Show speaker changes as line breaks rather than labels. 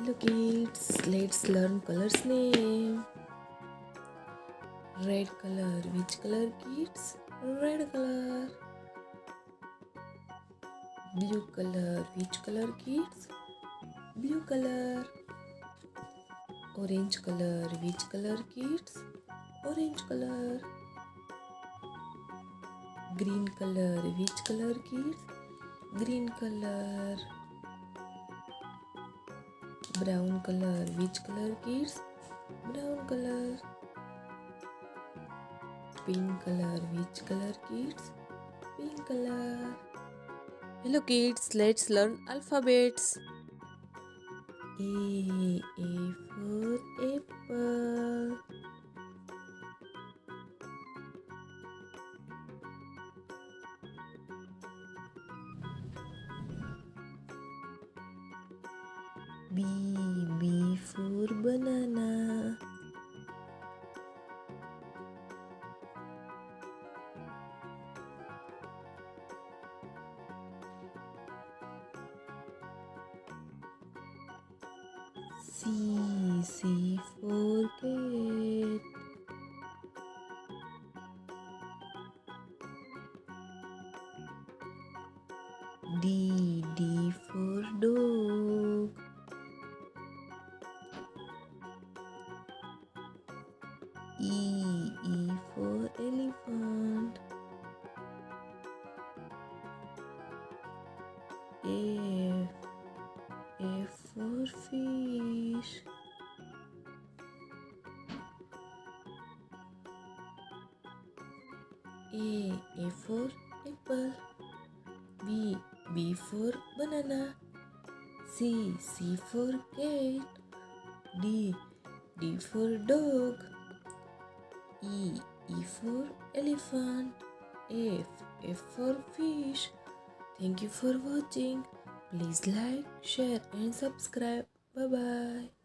Hello kids, let's learn colors name. Red color, which color kids? Red color. Blue color, which color kids? Blue color. Orange color, which color kids? Orange color. Green color, which color kids? Green color. Brown color, which color kids? Brown color. Pink color, which color kids? Pink color. Hello kids, let's learn alphabets. A for apple. B for banana. C for cat. D for dog. E for elephant. F for fish. A for apple. B for banana. C for cat. D for dog. E for elephant. F for fish. Thank you for watching. Please like, share and subscribe. Bye bye.